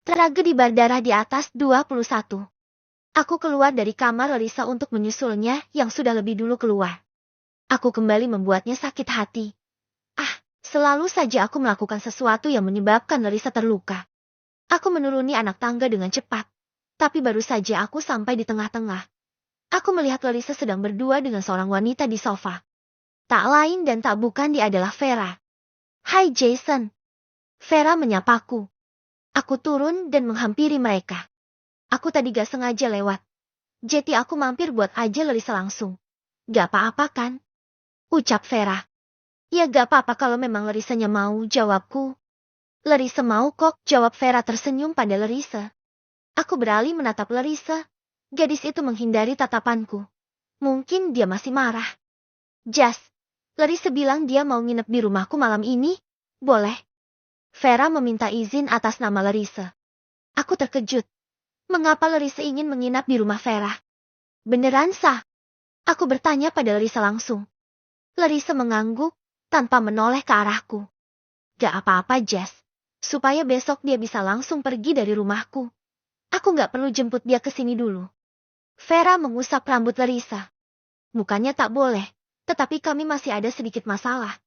Tragedi berdarah di atas 21. Aku keluar dari kamar Larissa untuk menyusulnya yang sudah lebih dulu keluar. Aku kembali membuatnya sakit hati. Selalu saja aku melakukan sesuatu yang menyebabkan Larissa terluka. Aku menuruni anak tangga dengan cepat. Tapi baru saja aku sampai di tengah-tengah. Aku melihat Larissa sedang berdua dengan seorang wanita di sofa. Tak lain dan tak bukan dia adalah Vera. "Hai Jason." Vera menyapaku. Aku turun dan menghampiri mereka. Aku tadi gak sengaja lewat. Jadi aku mampir buat aja Larissa langsung. "Gak apa-apa kan?" ucap Vera. "Ya gak apa-apa kalau memang Larissanya mau," jawabku. "Larissa mau kok," jawab Vera tersenyum pada Larissa. Aku beralih menatap Larissa. Gadis itu menghindari tatapanku. Mungkin dia masih marah. "Jas, Larissa bilang dia mau nginep di rumahku malam ini. Boleh?" Vera meminta izin atas nama Larissa. Aku terkejut. Mengapa Larissa ingin menginap di rumah Vera? "Beneran sah?" Aku bertanya pada Larissa langsung. Larissa mengangguk, tanpa menoleh ke arahku. "Gak apa-apa Jas. Supaya besok dia bisa langsung pergi dari rumahku. Aku gak perlu jemput dia ke sini dulu." Vera mengusap rambut Larissa. "Bukannya tak boleh, tetapi kami masih ada sedikit masalah.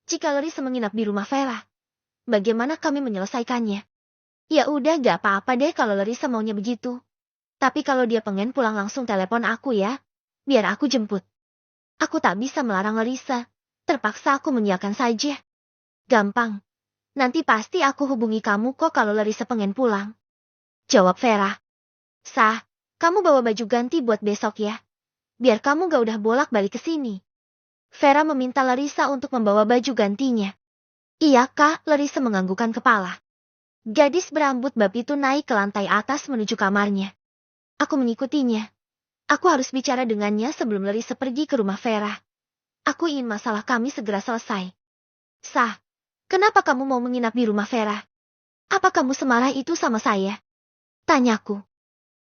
Jika Larissa menginap di rumah Vera, bagaimana kami menyelesaikannya?" "Ya udah gak apa-apa deh kalau Larissa maunya begitu. Tapi kalau dia pengen pulang langsung telepon aku ya, biar aku jemput." Aku tak bisa melarang Larissa. Terpaksa aku mengiyakan saja. "Gampang. Nanti pasti aku hubungi kamu kok kalau Larissa pengen pulang," jawab Vera. "Sah, kamu bawa baju ganti buat besok ya. Biar kamu gak udah bolak-balik ke sini." Vera meminta Larissa untuk membawa baju gantinya. "Iya kak," Larissa menganggukkan kepala. Gadis berambut bab itu naik ke lantai atas menuju kamarnya. Aku mengikutinya. Aku harus bicara dengannya sebelum Larissa pergi ke rumah Vera. Aku ingin masalah kami segera selesai. "Sah, kenapa kamu mau menginap di rumah Vera? Apa kamu semarah itu sama saya?" tanyaku.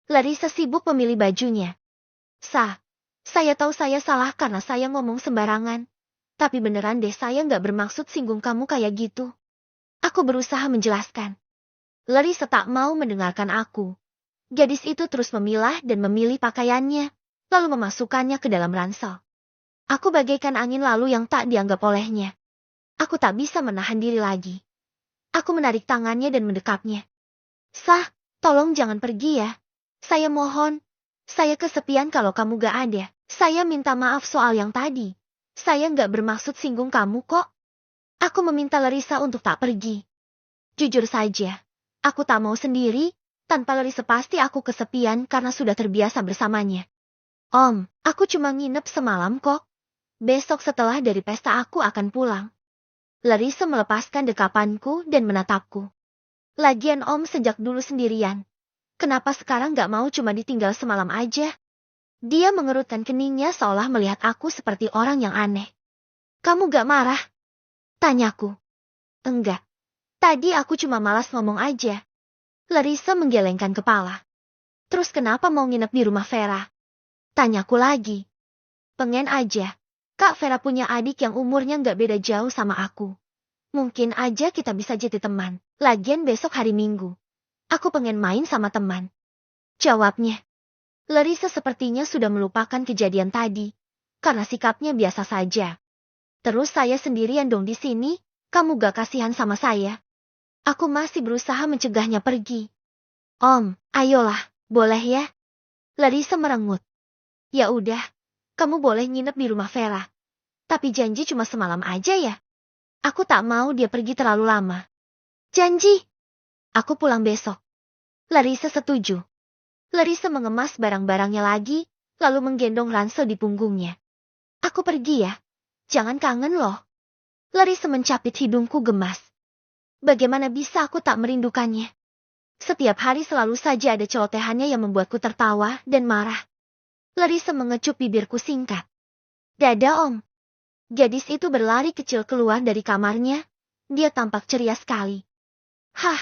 Larissa sibuk memilih bajunya. "Sah, saya tahu saya salah karena saya ngomong sembarangan. Tapi beneran deh saya nggak bermaksud singgung kamu kayak gitu." Aku berusaha menjelaskan. Larissa tak mau mendengarkan aku. Gadis itu terus memilah dan memilih pakaiannya, lalu memasukkannya ke dalam ransel. Aku bagaikan angin lalu yang tak dianggap olehnya. Aku tak bisa menahan diri lagi. Aku menarik tangannya dan mendekapnya. "Sah, tolong jangan pergi ya. Saya mohon. Saya kesepian kalau kamu gak ada. Saya minta maaf soal yang tadi. Saya gak bermaksud singgung kamu kok." Aku meminta Larissa untuk tak pergi. Jujur saja, aku tak mau sendiri. Tanpa Larissa pasti aku kesepian karena sudah terbiasa bersamanya. "Om, aku cuma nginep semalam kok. Besok setelah dari pesta aku akan pulang." Larissa melepaskan dekapanku dan menatapku. "Lagian Om sejak dulu sendirian. Kenapa sekarang gak mau cuma ditinggal semalam aja?" Dia mengerutkan keningnya seolah melihat aku seperti orang yang aneh. "Kamu gak marah?" tanyaku. "Enggak. Tadi aku cuma malas ngomong aja." Larissa menggelengkan kepala. "Terus kenapa mau nginep di rumah Vera?" tanyaku lagi. "Pengen aja. Kak Vera punya adik yang umurnya gak beda jauh sama aku. Mungkin aja kita bisa jadi teman. Lagian besok hari Minggu. Aku pengen main sama teman," jawabnya. Larissa sepertinya sudah melupakan kejadian tadi, karena sikapnya biasa saja. "Terus saya sendirian dong di sini, kamu gak kasihan sama saya?" Aku masih berusaha mencegahnya pergi. "Om, ayolah, boleh ya?" Larissa merengut. "Ya udah, kamu boleh nginep di rumah Vera. Tapi janji cuma semalam aja ya. Aku tak mau dia pergi terlalu lama." "Janji." "Aku pulang besok." Larissa setuju. Larissa mengemas barang-barangnya lagi, lalu menggendong ransel di punggungnya. "Aku pergi ya. Jangan kangen loh." Larissa mencapit hidungku gemas. Bagaimana bisa aku tak merindukannya? Setiap hari selalu saja ada celotehannya yang membuatku tertawa dan marah. Larissa mengecup bibirku singkat. "Dadah Om." Gadis itu berlari kecil keluar dari kamarnya. Dia tampak ceria sekali. Hah,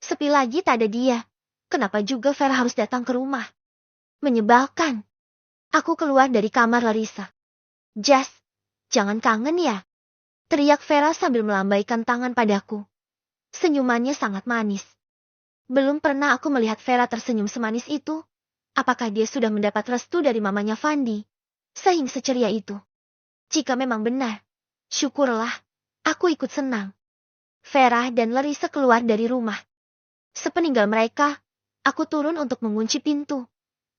sepi lagi tak ada dia. Kenapa juga Vera harus datang ke rumah? Menyebalkan. Aku keluar dari kamar Larissa. "Jas, jangan kangen ya?" teriak Vera sambil melambaikan tangan padaku. Senyumannya sangat manis. Belum pernah aku melihat Vera tersenyum semanis itu. Apakah dia sudah mendapat restu dari mamanya Fandi? Sehingga seceria itu. Jika memang benar, syukurlah, aku ikut senang. Vera dan Larissa keluar dari rumah. Sepeninggal mereka, aku turun untuk mengunci pintu.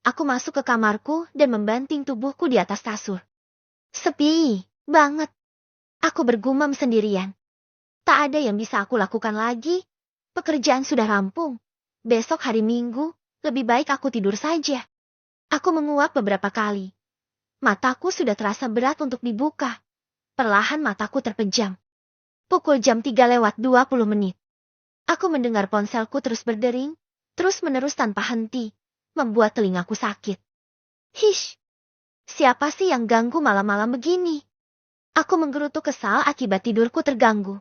Aku masuk ke kamarku dan membanting tubuhku di atas kasur. Sepi banget. Aku bergumam sendirian. Tak ada yang bisa aku lakukan lagi. Pekerjaan sudah rampung. Besok hari Minggu, lebih baik aku tidur saja. Aku menguap beberapa kali. Mataku sudah terasa berat untuk dibuka. Perlahan mataku terpejam. Pukul jam 3 lewat 20 menit. Aku mendengar ponselku terus berdering, terus-menerus tanpa henti, membuat telingaku sakit. Hish! Siapa sih yang ganggu malam-malam begini? Aku menggerutu kesal akibat tidurku terganggu.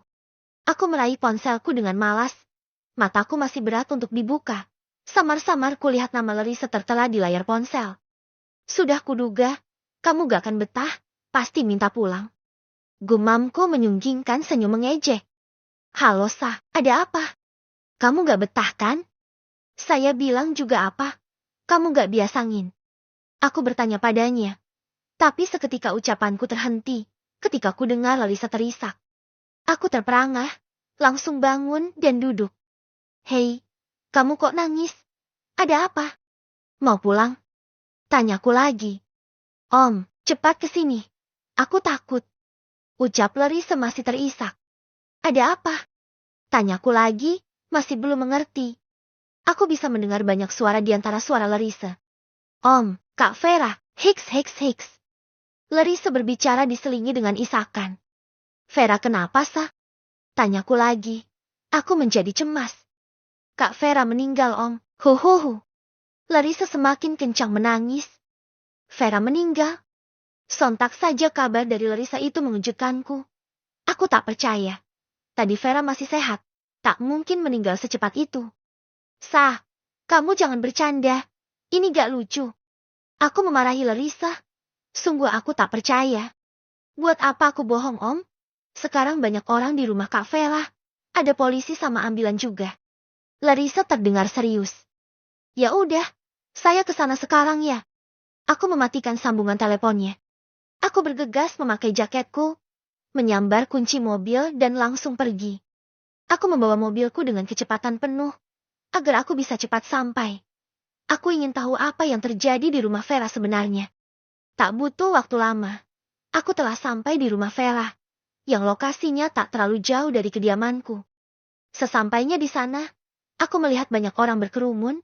Aku meraih ponselku dengan malas. Mataku masih berat untuk dibuka. Samar-samar kulihat nama Larissa tertera di layar ponsel. Sudah kuduga, kamu gak akan betah, pasti minta pulang. Gumamku menyunggingkan senyum mengejek. Halo Sah, ada apa? Kamu gak betah kan? Saya bilang juga apa? Kamu gak biasangin. Aku bertanya padanya. Tapi seketika ucapanku terhenti, ketika ku dengar Larissa terisak. Aku terperangah, langsung bangun dan duduk. Hei, kamu kok nangis? Ada apa? Mau pulang? Tanyaku lagi. Om, cepat ke sini. Aku takut. Ucap Larissa masih terisak. Ada apa? Tanyaku lagi, masih belum mengerti. Aku bisa mendengar banyak suara di antara suara Larissa. Om, Kak Vera, hiks hiks hiks. Larissa berbicara diselingi dengan isakan. Vera kenapa Sah? Tanyaku lagi. Aku menjadi cemas. Kak Vera meninggal Om, huhuhu. Larissa semakin kencang menangis. Vera meninggal? Sontak saja kabar dari Larissa itu mengejutkanku. Aku tak percaya. Tadi Vera masih sehat. Tak mungkin meninggal secepat itu. Sah, kamu jangan bercanda. Ini gak lucu. Aku memarahi Larissa. Sungguh aku tak percaya. Buat apa aku bohong Om? Sekarang banyak orang di rumah Kak Vera. Ada polisi sama ambulan juga. Larissa terdengar serius. Ya udah, saya ke sana sekarang ya. Aku mematikan sambungan teleponnya. Aku bergegas memakai jaketku, menyambar kunci mobil dan langsung pergi. Aku membawa mobilku dengan kecepatan penuh, agar aku bisa cepat sampai. Aku ingin tahu apa yang terjadi di rumah Vera sebenarnya. Tak butuh waktu lama. Aku telah sampai di rumah Vera, yang lokasinya tak terlalu jauh dari kediamanku. Sesampainya di sana, aku melihat banyak orang berkerumun,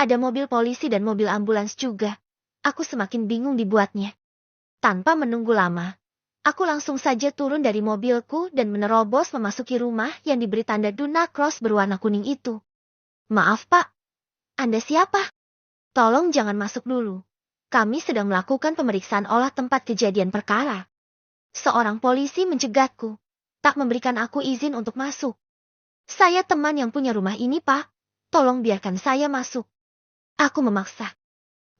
ada mobil polisi dan mobil ambulans juga. Aku semakin bingung dibuatnya. Tanpa menunggu lama, aku langsung saja turun dari mobilku dan menerobos memasuki rumah yang diberi tanda Do Not Cross berwarna kuning itu. Maaf Pak, Anda siapa? Tolong jangan masuk dulu. Kami sedang melakukan pemeriksaan olah tempat kejadian perkara. Seorang polisi mencegatku, tak memberikan aku izin untuk masuk. Saya teman yang punya rumah ini Pak, tolong biarkan saya masuk. Aku memaksa.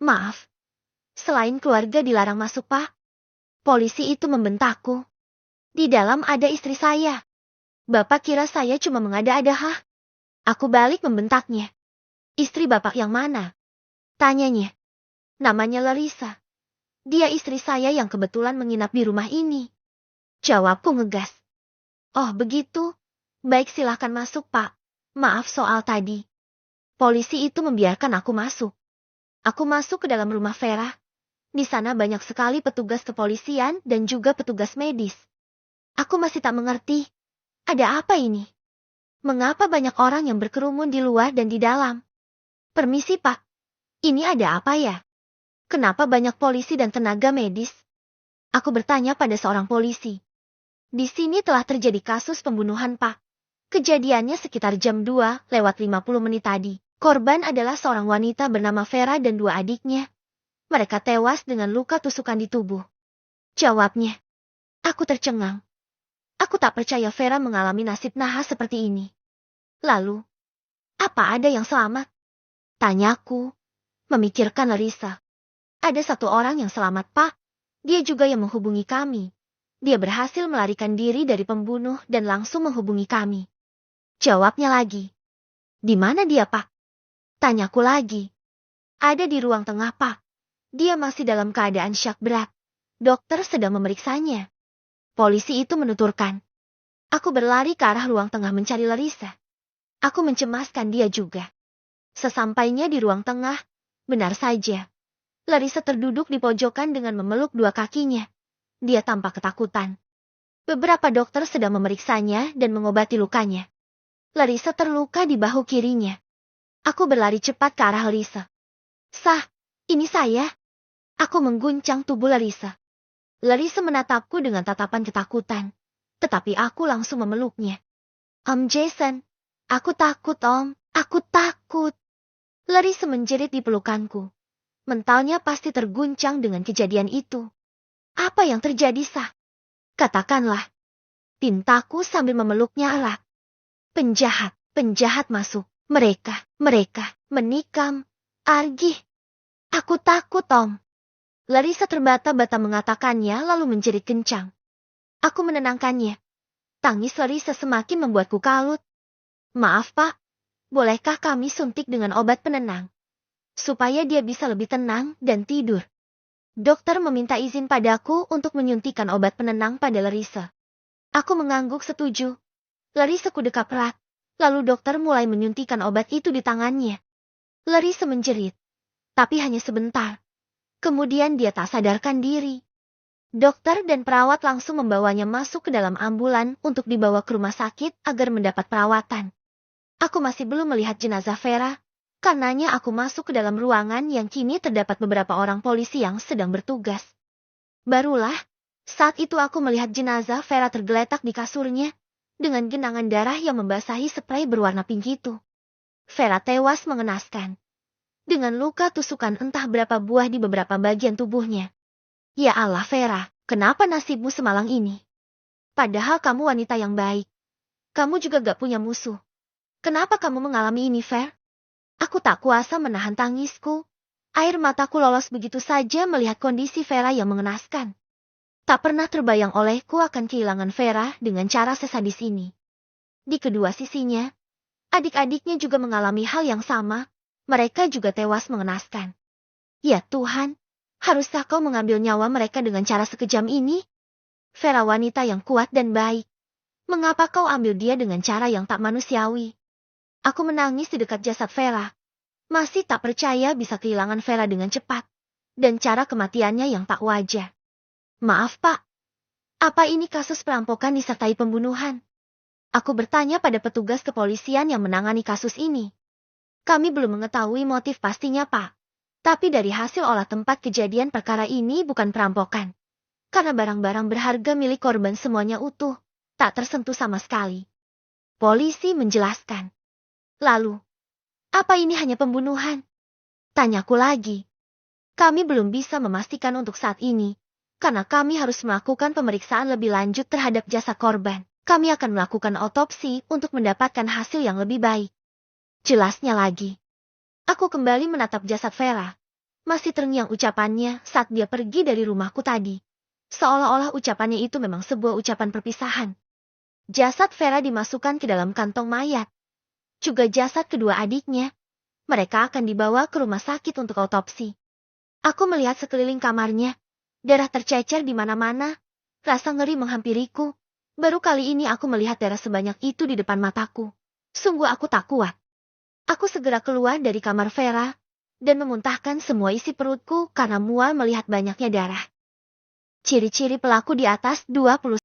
Maaf, selain keluarga dilarang masuk Pak. Polisi itu membentakku. Di dalam ada istri saya. Bapak kira saya cuma mengada-ada hah? Aku balik membentaknya. Istri Bapak yang mana? Tanyanya. Namanya Larissa. Dia istri saya yang kebetulan menginap di rumah ini. Jawabku ngegas. Oh begitu. Baik silahkan masuk Pak. Maaf soal tadi. Polisi itu membiarkan aku masuk. Aku masuk ke dalam rumah Vera. Di sana banyak sekali petugas kepolisian dan juga petugas medis. Aku masih tak mengerti. Ada apa ini? Mengapa banyak orang yang berkerumun di luar dan di dalam? Permisi Pak. Ini ada apa ya? Kenapa banyak polisi dan tenaga medis? Aku bertanya pada seorang polisi. Di sini telah terjadi kasus pembunuhan Pak. Kejadiannya sekitar jam 2 lewat 50 menit tadi. Korban adalah seorang wanita bernama Vera dan 2 adiknya. Mereka tewas dengan luka tusukan di tubuh. Jawabnya. Aku tercengang. Aku tak percaya Vera mengalami nasib nahas seperti ini. Lalu, apa ada yang selamat? Tanyaku, memikirkan Larissa. Ada satu orang yang selamat Pak. Dia juga yang menghubungi kami. Dia berhasil melarikan diri dari pembunuh dan langsung menghubungi kami. Jawabnya lagi. Di mana dia, Pak? Tanyaku lagi. Ada di ruang tengah, Pak. Dia masih dalam keadaan syak berat. Dokter sedang memeriksanya. Polisi itu menuturkan. Aku berlari ke arah ruang tengah mencari Larissa. Aku mencemaskan dia juga. Sesampainya di ruang tengah, benar saja. Larissa terduduk di pojokan dengan memeluk dua kakinya. Dia tampak ketakutan. Beberapa dokter sedang memeriksanya dan mengobati lukanya. Larissa terluka di bahu kirinya. Aku berlari cepat ke arah Larissa. Sah, ini saya. Aku mengguncang tubuh Larissa. Larissa menatapku dengan tatapan ketakutan. Tetapi aku langsung memeluknya. Om Jason, aku takut, Om. Aku takut. Larissa menjerit di pelukanku. Mentalnya pasti terguncang dengan kejadian itu. Apa yang terjadi, Sah? Katakanlah. Pintaku sambil memeluknya erat. Penjahat masuk. Mereka menikam. Argih. Aku takut, Om. Larissa terbata-bata mengatakannya lalu menjerit kencang. Aku menenangkannya. Tangis Larissa semakin membuatku kalut. Maaf, Pak. Bolehkah kami suntik dengan obat penenang? Supaya dia bisa lebih tenang dan tidur. Dokter meminta izin padaku untuk menyuntikkan obat penenang pada Larissa. Aku mengangguk setuju. Larissa kudekap erat. Lalu dokter mulai menyuntikkan obat itu di tangannya. Larissa menjerit. Tapi hanya sebentar. Kemudian dia tak sadarkan diri. Dokter dan perawat langsung membawanya masuk ke dalam ambulan untuk dibawa ke rumah sakit agar mendapat perawatan. Aku masih belum melihat jenazah Vera, karenanya aku masuk ke dalam ruangan yang kini terdapat beberapa orang polisi yang sedang bertugas. Barulah, saat itu aku melihat jenazah Vera tergeletak di kasurnya, dengan genangan darah yang membasahi sprei berwarna pink itu. Vera tewas mengenaskan. Dengan luka tusukan entah berapa buah di beberapa bagian tubuhnya. Ya Allah, Vera, kenapa nasibmu semalang ini? Padahal kamu wanita yang baik. Kamu juga gak punya musuh. Kenapa kamu mengalami ini, Ver? Aku tak kuasa menahan tangisku. Air mataku lolos begitu saja melihat kondisi Vera yang mengenaskan. Tak pernah terbayang olehku akan kehilangan Vera dengan cara sesadis ini. Di kedua sisinya, adik-adiknya juga mengalami hal yang sama. Mereka juga tewas mengenaskan. Ya Tuhan, haruskah kau mengambil nyawa mereka dengan cara sekejam ini? Vera wanita yang kuat dan baik. Mengapa kau ambil dia dengan cara yang tak manusiawi? Aku menangis di dekat jasad Vera. Masih tak percaya bisa kehilangan Vera dengan cepat. Dan cara kematiannya yang tak wajar. Maaf, Pak. Apa ini kasus perampokan disertai pembunuhan? Aku bertanya pada petugas kepolisian yang menangani kasus ini. Kami belum mengetahui motif pastinya, Pak. Tapi dari hasil olah tempat kejadian perkara ini bukan perampokan. Karena barang-barang berharga milik korban semuanya utuh, tak tersentuh sama sekali. Polisi menjelaskan. Lalu, apa ini hanya pembunuhan? Tanyaku lagi. Kami belum bisa memastikan untuk saat ini, karena kami harus melakukan pemeriksaan lebih lanjut terhadap jasad korban. Kami akan melakukan otopsi untuk mendapatkan hasil yang lebih baik. Jelasnya lagi. Aku kembali menatap jasad Vera. Masih terngiang ucapannya saat dia pergi dari rumahku tadi. Seolah-olah ucapannya itu memang sebuah ucapan perpisahan. Jasad Vera dimasukkan ke dalam kantong mayat. Juga jasad kedua adiknya. Mereka akan dibawa ke rumah sakit untuk otopsi. Aku melihat sekeliling kamarnya. Darah tercecer di mana-mana. Rasa ngeri menghampiriku. Baru kali ini aku melihat darah sebanyak itu di depan mataku. Sungguh aku tak kuat. Aku segera keluar dari kamar Vera, dan memuntahkan semua isi perutku karena mual melihat banyaknya darah. Ciri-ciri pelaku di atas 21.